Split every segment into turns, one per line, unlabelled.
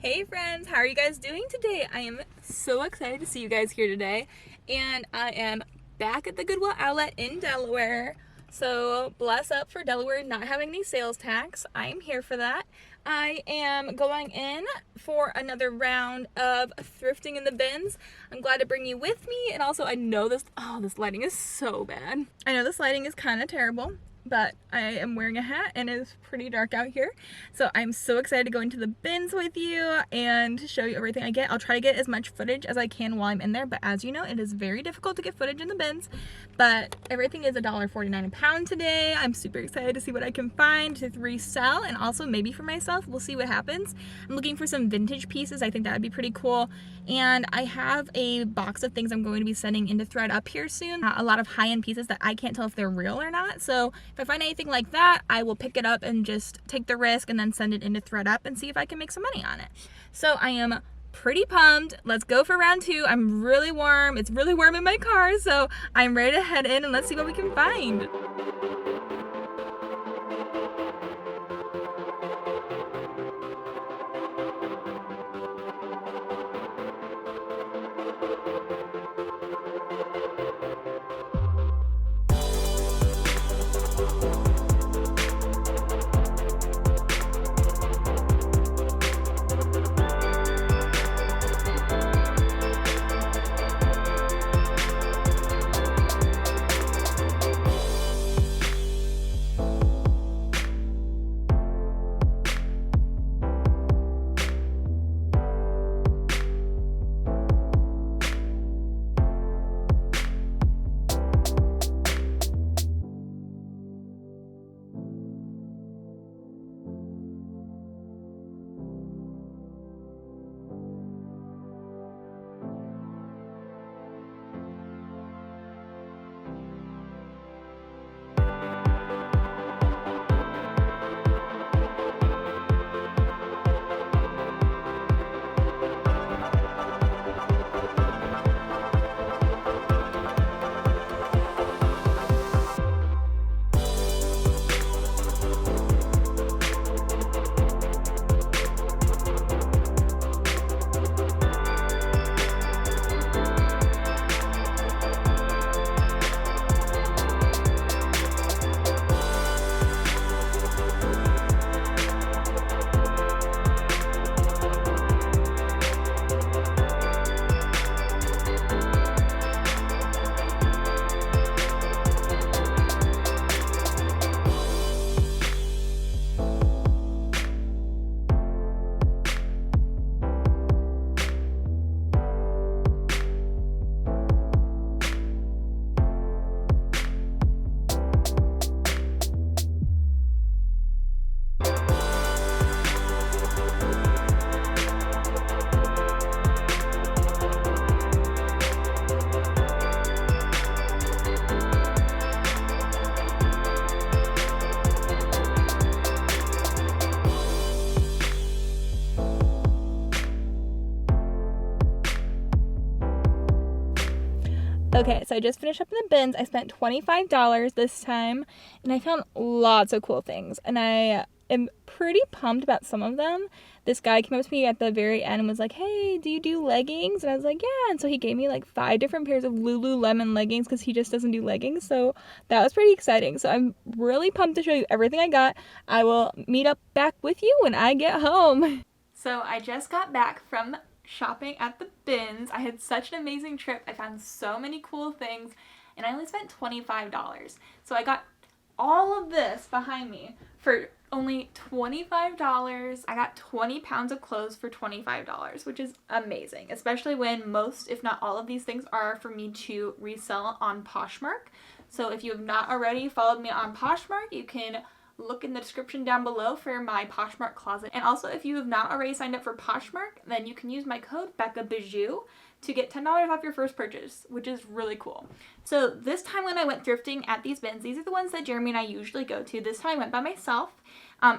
Hey friends, how are you guys doing today? I am so excited to see you guys here today, and I am back at the Goodwill Outlet in Delaware. So bless up for Delaware not having any sales tax. I am here for that. I am going in for another round of thrifting in the bins. I'm glad to bring you with me, and also I know this lighting is so bad. I know this lighting is kind of terrible, but I am wearing a hat and it's pretty dark out here. So I'm so excited to go into the bins with you and to show you everything I get. I'll try to get as much footage as I can while I'm in there, but as you know, it is very difficult to get footage in the bins. But everything is $1.49 a pound today. I'm super excited to see what I can find to resell and also maybe for myself. We'll see what happens. I'm looking for some vintage pieces. I think that would be pretty cool. And I have a box of things I'm going to be sending into ThredUp here soon. A lot of high-end pieces that I can't tell if they're real or not. So if I find anything like that, I will pick it up and just take the risk and then send it into ThredUp and see if I can make some money on it. So I am pretty pumped. Let's go for round two. I'm really warm. It's really warm in my car, so I'm ready to head in and let's see what we can find. Okay, so I just finished up in the bins. I spent $25 this time, and I found lots of cool things, and I am pretty pumped about some of them. This guy came up to me at the very end and was like, hey, do you do leggings? And I was like, yeah, and so he gave me like 5 different pairs of Lululemon leggings because he just doesn't do leggings, so that was pretty exciting. So I'm really pumped to show you everything I got. I will meet up back with you when I get home. So I just got back from shopping at the bins. I had such an amazing trip. I found so many cool things and I only spent $25. So I got all of this behind me for only $25. I got 20 pounds of clothes for $25, which is amazing, especially when most, if not all of these things are for me to resell on Poshmark. So if you have not already followed me on Poshmark, you can look in the description down below for my Poshmark closet. And also, if you have not already signed up for Poshmark, then you can use my code BeccaBijou to get $10 off your first purchase, which is really cool. So this time when I went thrifting at these bins, these are the ones that Jeremy and I usually go to. This time I went by myself.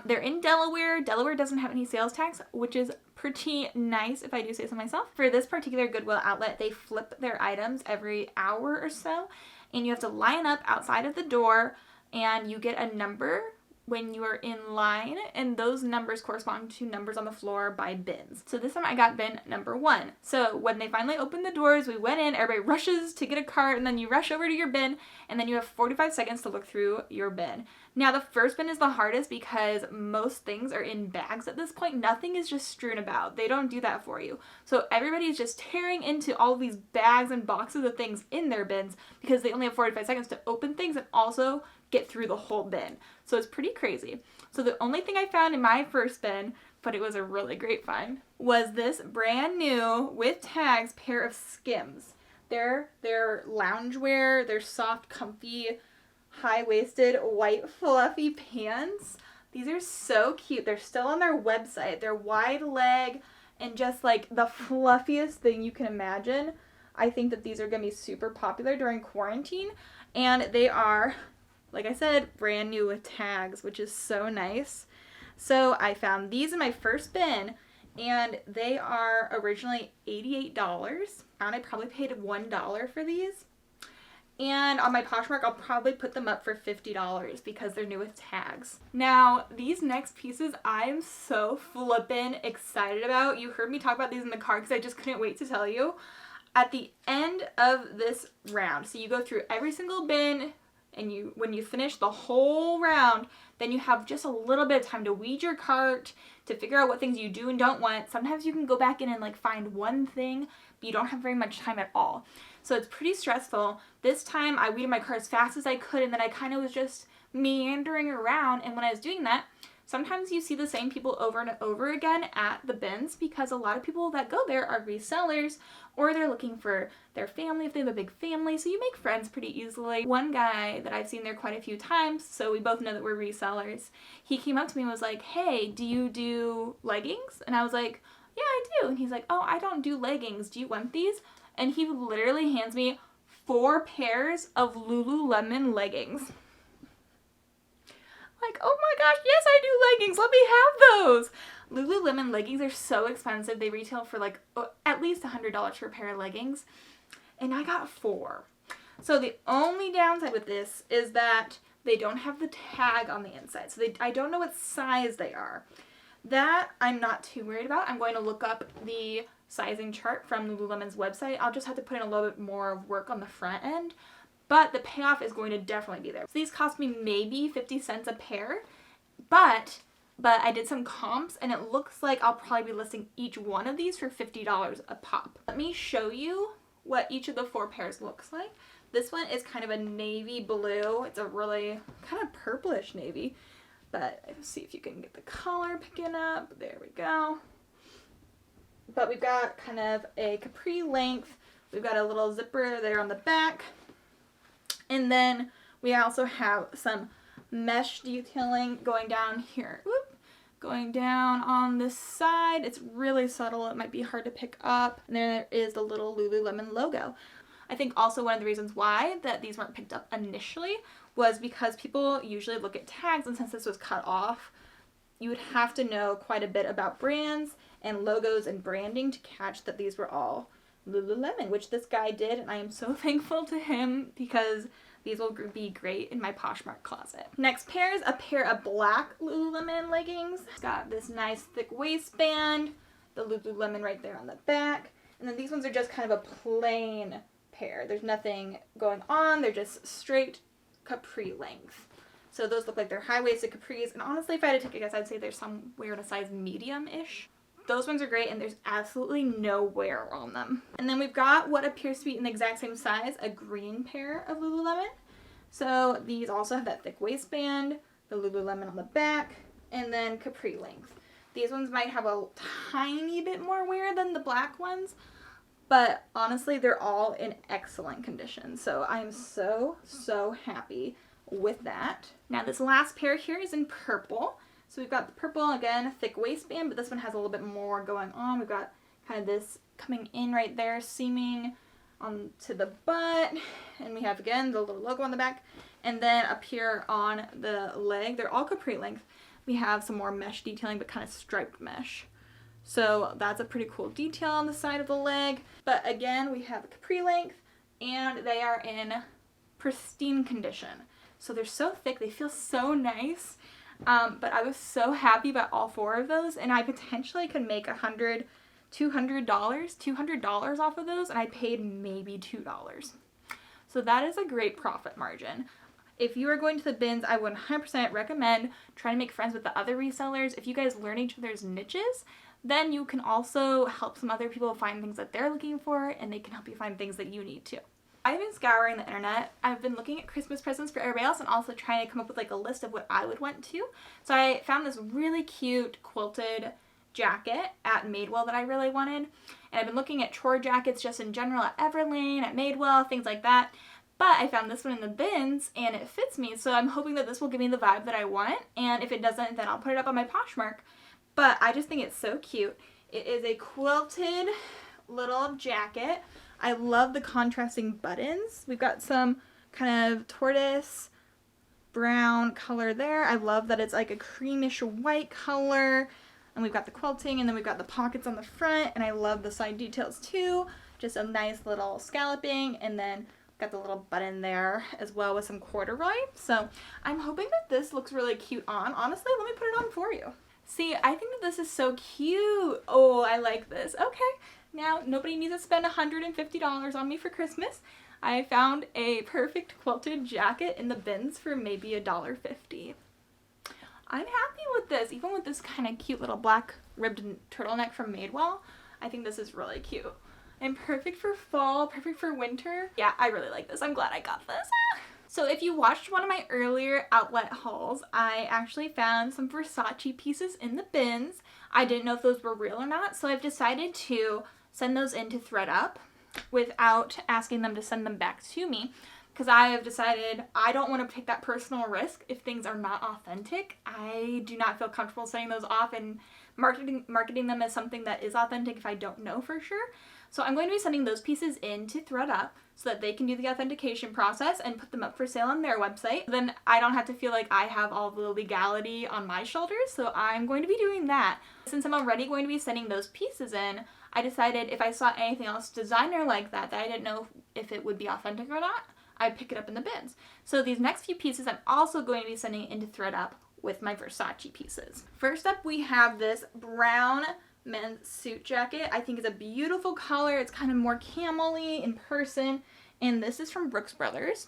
They're in Delaware. Delaware doesn't have any sales tax, which is pretty nice if I do say so myself. For this particular Goodwill outlet, they flip their items every hour or so, and you have to line up outside of the door, and you get a number when you are in line, and those numbers correspond to numbers on the floor by bins. So this time I got bin number 1. So when they finally opened the doors, we went in, everybody rushes to get a cart, and then you rush over to your bin, and then you have 45 seconds to look through your bin. Now the first bin is the hardest because most things are in bags at this point. Nothing is just strewn about. They don't do that for you. So everybody's just tearing into all of these bags and boxes of things in their bins because they only have 45 seconds to open things and also get through the whole bin. So it's pretty crazy. So the only thing I found in my first bin, but it was a really great find, was this brand new with tags pair of SKIMS. They're loungewear, they're soft, comfy, high-waisted, white, fluffy pants. These are so cute. They're still on their website. They're wide leg and just like the fluffiest thing you can imagine. I think that these are going to be super popular during quarantine, and they are, like I said, brand new with tags, which is so nice. So I found these in my first bin, and they are originally $88, and I probably paid $1 for these. And on my Poshmark, I'll probably put them up for $50 because they're new with tags. Now, these next pieces I'm so flippin' excited about. You heard me talk about these in the car because I just couldn't wait to tell you. At the end of this round, so you go through every single bin, and when you finish the whole round, then you have just a little bit of time to weed your cart, to figure out what things you do and don't want. Sometimes you can go back in and like find one thing, but you don't have very much time at all. So it's pretty stressful. This time I weeded my cart as fast as I could, and then I kind of was just meandering around, and when I was doing that, sometimes you see the same people over and over again at the bins because a lot of people that go there are resellers, or they're looking for their family if they have a big family, so you make friends pretty easily. One guy that I've seen there quite a few times, so we both know that we're resellers, he came up to me and was like, "Hey, do you do leggings?" And I was like, "Yeah, I do." And he's like, "Oh, I don't do leggings. Do you want these?" And he literally hands me 4 pairs of Lululemon leggings. Like, oh my gosh, yes, I do leggings. Let me have those. Lululemon leggings are so expensive. They retail for like at least $100 for a pair of leggings. And I got 4. So the only downside with this is that they don't have the tag on the inside. So I don't know what size they are. That I'm not too worried about. I'm going to look up the sizing chart from Lululemon's website. I'll just have to put in a little bit more work on the front end. But the payoff is going to definitely be there. So these cost me maybe 50 cents a pair, but I did some comps, and it looks like I'll probably be listing each one of these for $50 a pop. Let me show you what each of the 4 pairs looks like. This one is kind of a navy blue. It's a really kind of purplish navy, but let's see if you can get the color picking up. There we go. But we've got kind of a capri length. We've got a little zipper there on the back. And then we also have some mesh detailing going down here. Whoop, going down on this side. It's really subtle. It might be hard to pick up. And there is the little Lululemon logo. I think also one of the reasons why that these weren't picked up initially was because people usually look at tags, and since this was cut off, you would have to know quite a bit about brands and logos and branding to catch that these were all Lululemon, which this guy did, and I am so thankful to him because these will be great in my Poshmark closet. Next pair is a pair of black Lululemon leggings. It's got this nice thick waistband, the Lululemon right there on the back, and then these ones are just kind of a plain pair. There's nothing going on. They're just straight capri length. So those look like they're high-waisted capris, and honestly, if I had to take a guess, I'd say they're somewhere in a size medium-ish. Those ones are great, and there's absolutely no wear on them. And then we've got what appears to be in the exact same size, a green pair of Lululemon. So these also have that thick waistband, the Lululemon on the back, and then capri length. These ones might have a tiny bit more wear than the black ones, but honestly, they're all in excellent condition. So I'm so, so happy with that. Now this last pair here is in purple. So we've got the purple, again, thick waistband, but this one has a little bit more going on. We've got kind of this coming in right there, seaming onto the butt. And we have, again, the little logo on the back. And then up here on the leg, they're all capri length. We have some more mesh detailing, but kind of striped mesh. So that's a pretty cool detail on the side of the leg. But again, we have a capri length, and they are in pristine condition. So they're so thick, they feel so nice. But I was so happy about all 4 of those, and I potentially could make $200 off of those, and I paid maybe $2. So that is a great profit margin. If you are going to the bins, I would 100% recommend trying to make friends with the other resellers. If you guys learn each other's niches, then you can also help some other people find things that they're looking for, and they can help you find things that you need too. I've been scouring the internet. I've been looking at Christmas presents for everybody else and also trying to come up with like a list of what I would want to. So I found this really cute quilted jacket at Madewell that I really wanted. And I've been looking at chore jackets just in general at Everlane, at Madewell, things like that. But I found this one in the bins and it fits me, so I'm hoping that this will give me the vibe that I want. And if it doesn't, then I'll put it up on my Poshmark. But I just think it's so cute. It is a quilted little jacket. I love the contrasting buttons. We've got some kind of tortoise brown color there. I love that it's like a creamish white color. And we've got the quilting, and then we've got the pockets on the front, and I love the side details too. Just a nice little scalloping, and then got the little button there as well with some corduroy. So I'm hoping that this looks really cute on. Honestly, let me put it on for you. See, I think that this is so cute. Oh, I like this. Okay, now nobody needs to spend $150 on me for Christmas. I found a perfect quilted jacket in the bins for maybe $1.50. I'm happy with this, even with this kind of cute little black ribbed turtleneck from Madewell. I think this is really cute. And perfect for fall, perfect for winter. Yeah, I really like this. I'm glad I got this. So if you watched one of my earlier outlet hauls, I actually found some Versace pieces in the bins. I didn't know if those were real or not, so I've decided to send those into ThredUp without asking them to send them back to me. Because I have decided I don't want to take that personal risk if things are not authentic. I do not feel comfortable sending those off and marketing them as something that is authentic if I don't know for sure. So I'm going to be sending those pieces in to ThredUp so that they can do the authentication process and put them up for sale on their website. Then I don't have to feel like I have all the legality on my shoulders, so I'm going to be doing that. Since I'm already going to be sending those pieces in, I decided if I saw anything else designer like that I didn't know if it would be authentic or not, I'd pick it up in the bins. So these next few pieces I'm also going to be sending into ThredUp with my Versace pieces. First up, we have this brown men's suit jacket. I think it's a beautiful color. It's kind of more camel-y in person, and this is from Brooks Brothers.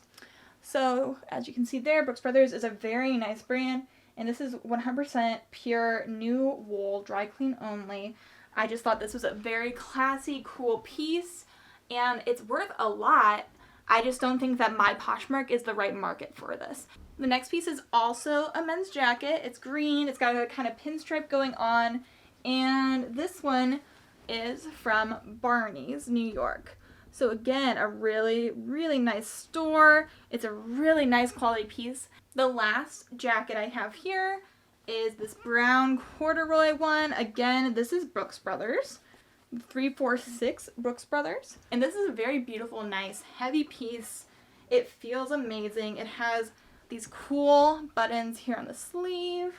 So as you can see there, Brooks Brothers is a very nice brand, and this is 100% pure new wool, dry clean only. I just thought this was a very classy, cool piece, and it's worth a lot. I just don't think that my Poshmark is the right market for this. The next piece is also a men's jacket. It's green. It's got a kind of pinstripe going on. And this one is from Barney's, New York. So again, a really, really nice store. It's a really nice quality piece. The last jacket I have here is this brown corduroy one. Again, this is Brooks Brothers. 346 Brooks Brothers. And this is a very beautiful, nice, heavy piece. It feels amazing. It has these cool buttons here on the sleeve.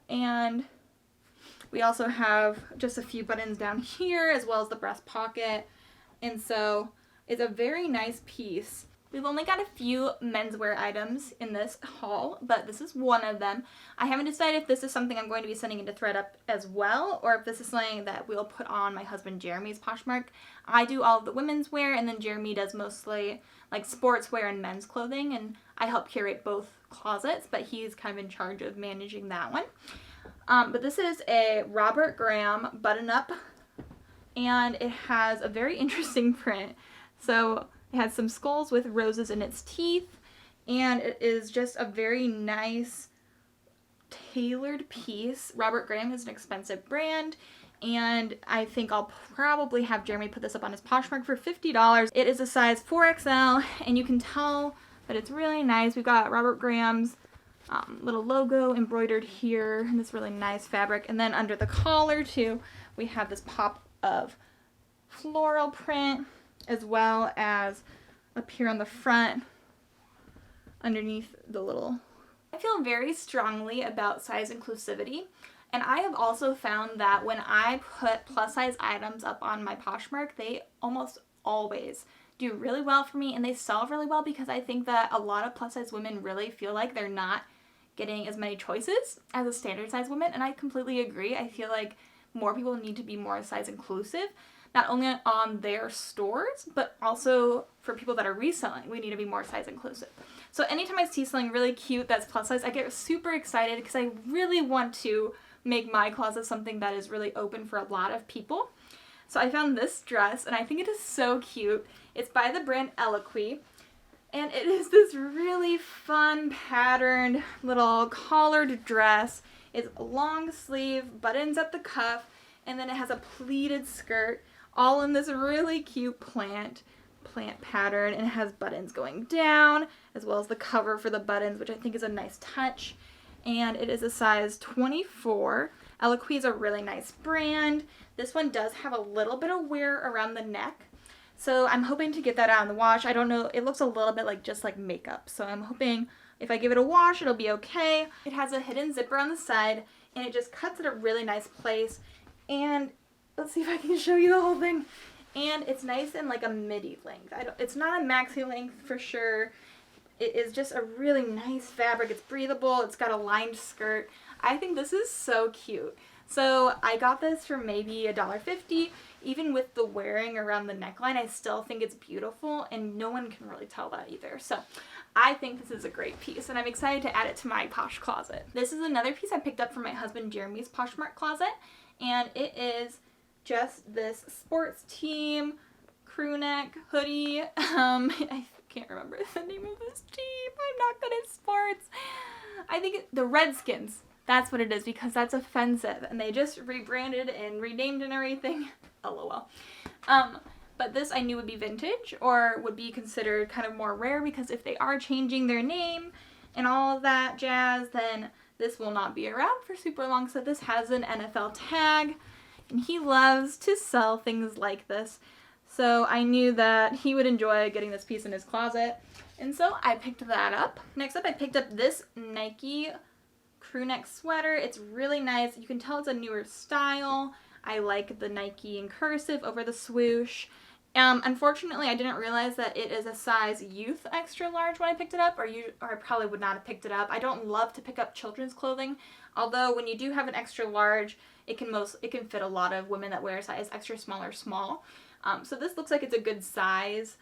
And we also have just a few buttons down here as well as the breast pocket. And so it's a very nice piece. We've only got a few menswear items in this haul, but this is one of them. I haven't decided if this is something I'm going to be sending into ThredUp as well, or if this is something that we'll put on my husband Jeremy's Poshmark. I do all of the women's wear, and then Jeremy does mostly like sportswear and men's clothing, and I help curate both closets, but he's kind of in charge of managing that one. But this is a Robert Graham button-up, and it has a very interesting print. So it has some skulls with roses in its teeth, and it is just a very nice tailored piece. Robert Graham is an expensive brand, and I think I'll probably have Jeremy put this up on his Poshmark for $50. It is a size 4XL, and you can tell that it's really nice. We've got Robert Graham's little logo embroidered here in this really nice fabric, and then under the collar too, we have this pop of floral print, as well as up here on the front underneath the little. I feel very strongly about size inclusivity, and I have also found that when I put plus size items up on my Poshmark, they almost always do really well for me, and they sell really well because I think that a lot of plus size women really feel like they're not getting as many choices as a standard size woman, and I completely agree. I feel like more people need to be more size inclusive, not only on their stores, but also for people that are reselling. We need to be more size inclusive. So anytime I see something really cute that's plus size, I get super excited because I really want to make my closet something that is really open for a lot of people. So I found this dress, and I think it is so cute. It's by the brand Eloquii, and it is this really fun patterned little collared dress. It's long sleeve, buttons at the cuff, and then it has a pleated skirt, all in this really cute plant pattern, and it has buttons going down, as well as the cover for the buttons, which I think is a nice touch. And it is a size 24. Eloquii is a really nice brand. This one does have a little bit of wear around the neck, so I'm hoping to get that out in the wash. I don't know, it looks a little bit like just like makeup, so I'm hoping if I give it a wash, it'll be okay. It has a hidden zipper on the side, and it just cuts at a really nice place. And let's see if I can show you the whole thing. And it's nice in like a midi length. It's not a maxi length for sure. It is just a really nice fabric. It's breathable. It's got a lined skirt. I think this is so cute. So I got this for maybe $1.50. Even with the wearing around the neckline, I still think it's beautiful, and no one can really tell that either. So I think this is a great piece, and I'm excited to add it to my Posh closet. This is another piece I picked up from my husband Jeremy's Poshmark closet, and it is just this sports team crew neck hoodie. I can't remember the name of this team. I'm not good at sports. I think the Redskins. That's what it is, because that's offensive, and they just rebranded and renamed and everything. LOL. But this I knew would be vintage, or would be considered kind of more rare, because if they are changing their name and all of that jazz, then this will not be around for super long. So this has an NFL tag, and he loves to sell things like this. So I knew that he would enjoy getting this piece in his closet, and so I picked that up. Next up, I picked up this Nike crew neck sweater. It's really nice. You can tell it's a newer style. I like the Nike in cursive over the swoosh. Unfortunately, I didn't realize that it is a size youth extra large when I picked it up, or I probably would not have picked it up. I don't love to pick up children's clothing, although when you do have an extra large, it can fit a lot of women that wear a size extra small or small. So this looks like it's a good size.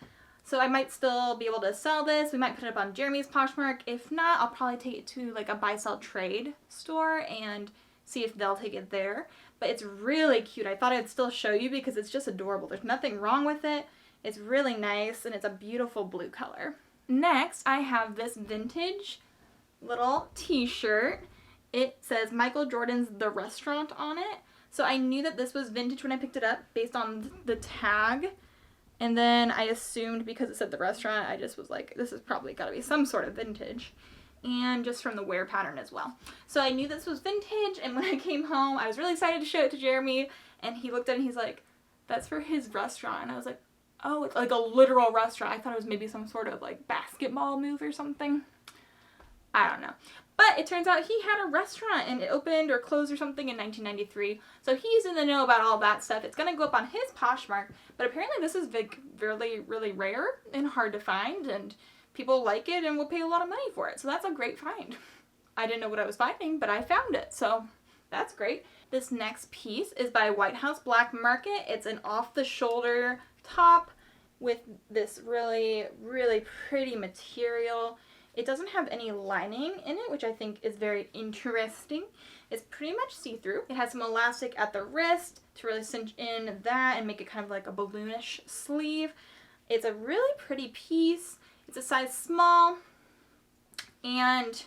So I might still be able to sell this. We might put it up on Jeremy's Poshmark. If not, I'll probably take it to like a buy-sell trade store and see if they'll take it there. But it's really cute. I thought I'd still show you because it's just adorable. There's nothing wrong with it. It's really nice, and it's a beautiful blue color. Next, I have this vintage little t-shirt. It says Michael Jordan's The Restaurant on it. So I knew that this was vintage when I picked it up based on the tag. And then I assumed because it said The Restaurant, I just was like, this is probably got to be some sort of vintage. And just from the wear pattern as well. So I knew this was vintage, and when I came home, I was really excited to show it to Jeremy, and he looked at it and he's like, that's for his restaurant. And I was like, oh, it's like a literal restaurant. I thought it was maybe some sort of like basketball move or something. I don't know. But it turns out he had a restaurant, and it opened or closed or something in 1993. So he's in the know about all that stuff. It's going to go up on his Poshmark, but apparently this is really, really rare and hard to find, and people like it and will pay a lot of money for it. So that's a great find. I didn't know what I was finding, but I found it. So that's great. This next piece is by White House Black Market. It's an off-the-shoulder top with this really, really pretty material. It doesn't have any lining in it, which I think is very interesting. It's pretty much see-through. It has some elastic at the wrist to really cinch in that and make it kind of like a balloonish sleeve. It's a really pretty piece. It's a size small, and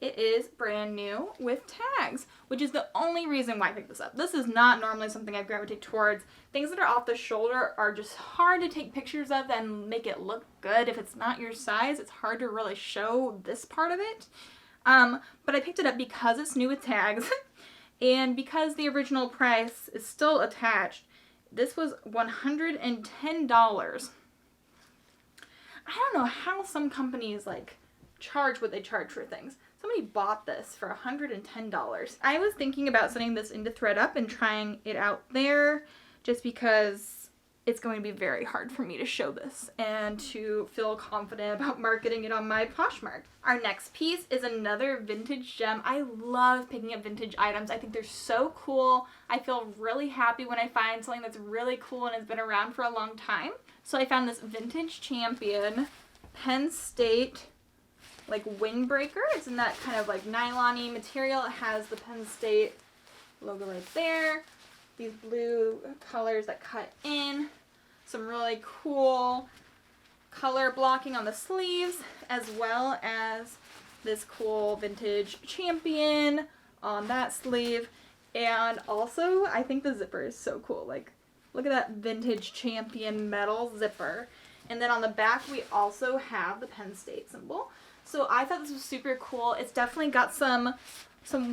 it is brand new with tags, which is the only reason why I picked this up. This is not normally something I gravitate towards. Things that are off the shoulder are just hard to take pictures of and make it look good. If it's not your size, it's hard to really show this part of it. But I picked it up because it's new with tags, and because the original price is still attached. This was $110. I don't know how some companies like charge what they charge for things. Somebody bought this for $110. I was thinking about sending this into ThredUp and trying it out there just because it's going to be very hard for me to show this and to feel confident about marketing it on my Poshmark. Our next piece is another vintage gem. I love picking up vintage items. I think they're so cool. I feel really happy when I find something that's really cool and has been around for a long time. So I found this vintage Champion Penn State like windbreaker. It's in that kind of like nylon-y material. It has the Penn State logo right there. These blue colors that cut in. Some really cool color blocking on the sleeves, as well as this cool vintage Champion on that sleeve. And also, I think the zipper is so cool. Like, look at that vintage Champion metal zipper. And then on the back, we also have the Penn State symbol. So I thought this was super cool. It's definitely got some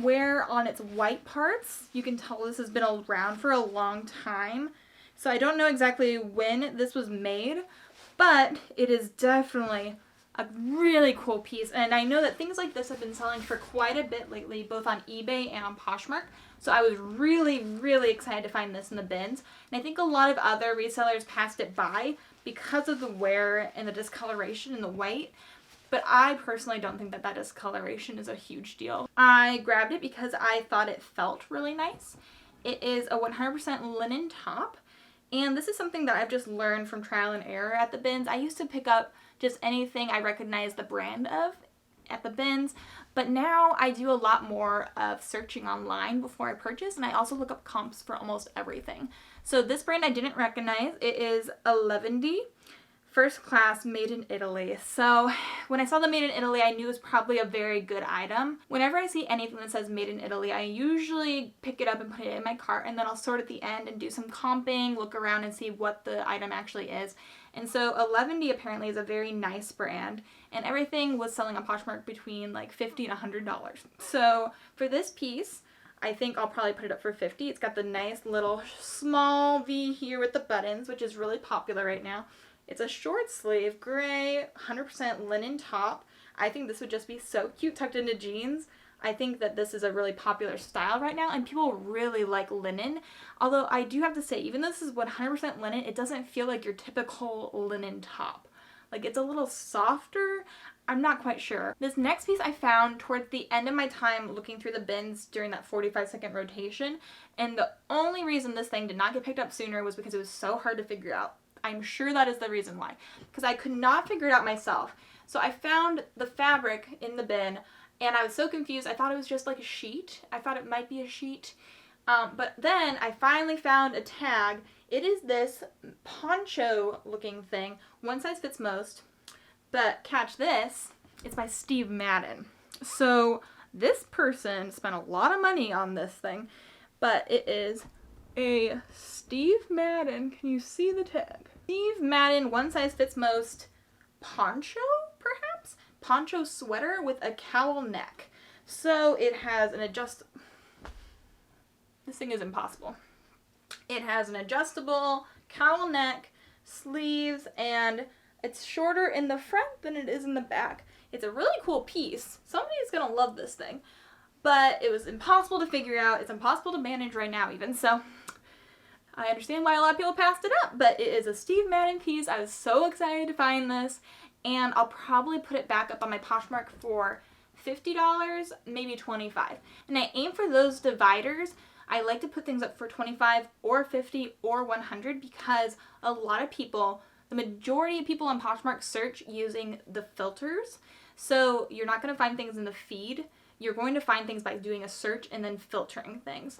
wear on its white parts. You can tell this has been around for a long time. So I don't know exactly when this was made, but it is definitely a really cool piece. And I know that things like this have been selling for quite a bit lately, both on eBay and on Poshmark. So I was really, really excited to find this in the bins. And I think a lot of other resellers passed it by because of the wear and the discoloration in the white. But I personally don't think that discoloration is a huge deal. I grabbed it because I thought it felt really nice. It is a 100% linen top. And this is something that I've just learned from trial and error at the bins. I used to pick up just anything I recognize the brand of at the bins. But now I do a lot more of searching online before I purchase. And I also look up comps for almost everything. So this brand I didn't recognize. It is Elevendi. First class, made in Italy. So when I saw the made in Italy, I knew it was probably a very good item. Whenever I see anything that says made in Italy, I usually pick it up and put it in my cart, and then I'll sort at the end and do some comping, look around and see what the item actually is. And so Elevendi apparently is a very nice brand, and everything was selling on Poshmark between like $50 and $100. So for this piece, I think I'll probably put it up for $50. It's got the nice little small V here with the buttons, which is really popular right now. It's a short sleeve, gray, 100% linen top. I think this would just be so cute tucked into jeans. I think that this is a really popular style right now, and people really like linen. Although I do have to say, even though this is 100% linen, it doesn't feel like your typical linen top. Like, it's a little softer. I'm not quite sure. This next piece I found towards the end of my time looking through the bins during that 45-second rotation, and the only reason this thing did not get picked up sooner was because it was so hard to figure out. I'm sure that is the reason why, because I could not figure it out myself. So I found the fabric in the bin, and I was so confused. I thought it was just like a sheet. I thought it might be a sheet. But then I finally found a tag. It is this poncho looking thing. One size fits most. But catch this, it's by Steve Madden. So this person spent a lot of money on this thing, but it is a Steve Madden. Can you see the tag? Steve Madden, one size fits most poncho, perhaps? Poncho sweater with a cowl neck. So it has an this thing is impossible. It has an adjustable cowl neck, sleeves, and it's shorter in the front than it is in the back. It's a really cool piece. Somebody's gonna love this thing. But it was impossible to figure out. It's impossible to manage right now even, so I understand why a lot of people passed it up, but it is a Steve Madden piece. I was so excited to find this, and I'll probably put it back up on my Poshmark for $50, maybe $25. And I aim for those dividers. I like to put things up for $25 or $50 or $100 because a lot of people, the majority of people on Poshmark search using the filters. So you're not going to find things in the feed. You're going to find things by doing a search and then filtering things.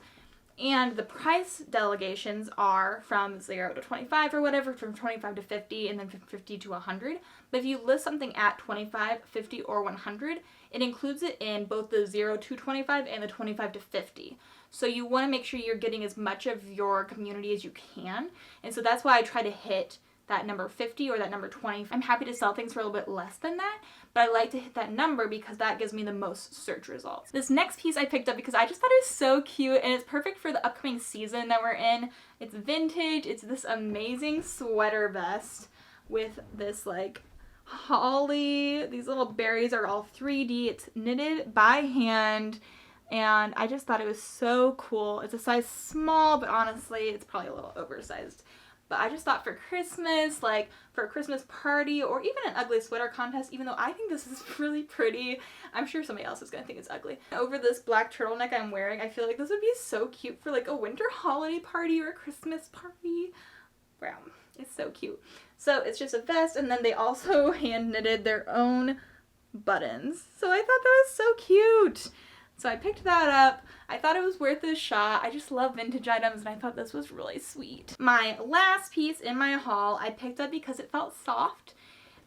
And the price delegations are from 0 to 25 or whatever, from 25 to 50, and then from 50 to 100. But if you list something at 25, 50, or 100, it includes it in both the 0 to 25 and the 25 to 50. So you want to make sure you're getting as much of your community as you can. And so that's why I try to hit that number 50 or that number 20. I'm happy to sell things for a little bit less than that, but I like to hit that number because that gives me the most search results. This next piece I picked up because I just thought it was so cute, and it's perfect for the upcoming season that we're in. It's vintage. It's this amazing sweater vest with this like holly. These little berries are all 3D. It's knitted by hand, and I just thought it was so cool. It's a size small, but honestly, it's probably a little oversized. but I just thought for Christmas, like for a Christmas party or even an ugly sweater contest, even though I think this is really pretty, I'm sure somebody else is gonna think it's ugly. Over this black turtleneck I'm wearing, I feel like this would be so cute for like a winter holiday party or a Christmas party. Wow, it's so cute. So it's just a vest, and then they also hand knitted their own buttons. So I thought that was so cute. So I picked that up. I thought it was worth a shot. I just love vintage items, and I thought this was really sweet. My last piece in my haul I picked up because it felt soft.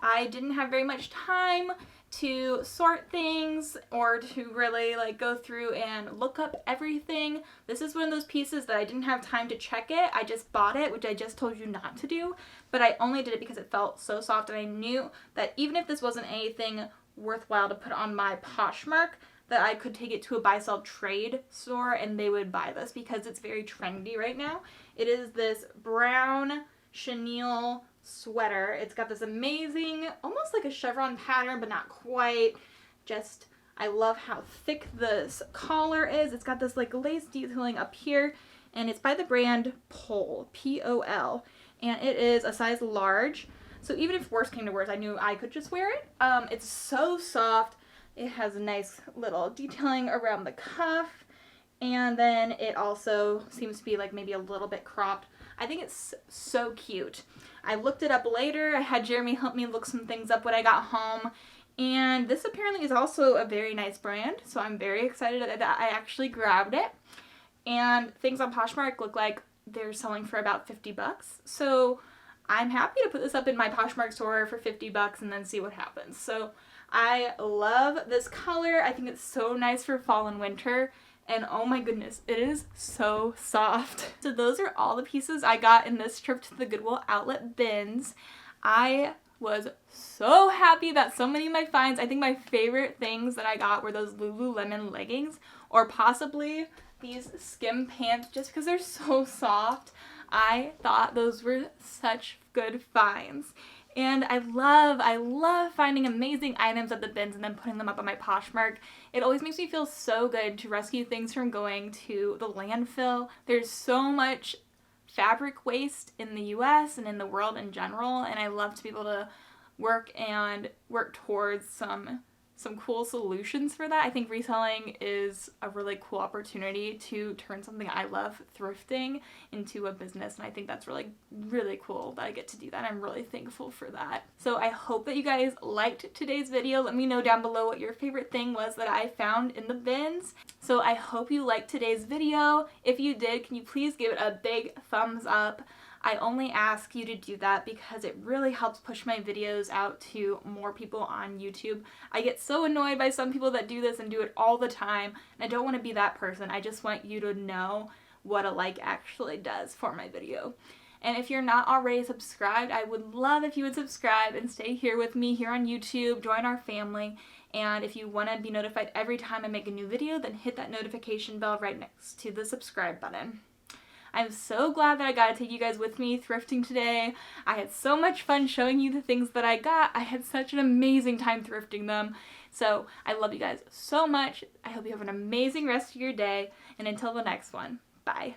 I didn't have very much time to sort things or to really like go through and look up everything. This is one of those pieces that I didn't have time to check it. I just bought it, which I just told you not to do, but I only did it because it felt so soft, and I knew that even if this wasn't anything worthwhile to put on my Poshmark, that I could take it to a buy sell trade store and they would buy this because it's very trendy right now. It is this brown chenille sweater. It's got this amazing, almost like a chevron pattern, but not quite. Just, I love how thick this collar is. It's got this like lace detailing up here, and it's by the brand Pol, P-O-L, and it is a size large. So even if worse came to worse, I knew I could just wear it. It's so soft. It has a nice little detailing around the cuff, and then it also seems to be like maybe a little bit cropped. I think it's so cute. I looked it up later. I had Jeremy help me look some things up when I got home, and this apparently is also a very nice brand, so I'm very excited that I actually grabbed it. And things on Poshmark look like they're selling for about 50 bucks, so I'm happy to put this up in my Poshmark store for 50 bucks and then see what happens. So I love this color. I think it's so nice for fall and winter. And oh my goodness, it is so soft. So those are all the pieces I got in this trip to the Goodwill Outlet Bins. I was so happy about so many of my finds. I think my favorite things that I got were those Lululemon leggings, or possibly these skim pants, just because they're so soft. I thought those were such good finds. And I love finding amazing items at the bins and then putting them up on my Poshmark. It always makes me feel so good to rescue things from going to the landfill. There's so much fabric waste in the US and in the world in general, and I love to be able to work towards some cool solutions for that. I think reselling is a really cool opportunity to turn something I love, thrifting, into a business, and I think that's really, really cool that I get to do that. I'm really thankful for that. So I hope that you guys liked today's video. Let me know down below what your favorite thing was that I found in the bins. So I hope you liked today's video. If you did, can you please give it a big thumbs up? I only ask you to do that because it really helps push my videos out to more people on YouTube. I get so annoyed by some people that do this and do it all the time, and I don't want to be that person. I just want you to know what a like actually does for my video. And if you're not already subscribed, I would love if you would subscribe and stay here with me here on YouTube, join our family. And if you want to be notified every time I make a new video, then hit that notification bell right next to the subscribe button. I'm so glad that I got to take you guys with me thrifting today. I had so much fun showing you the things that I got. I had such an amazing time thrifting them. So I love you guys so much. I hope you have an amazing rest of your day. And until the next one, bye.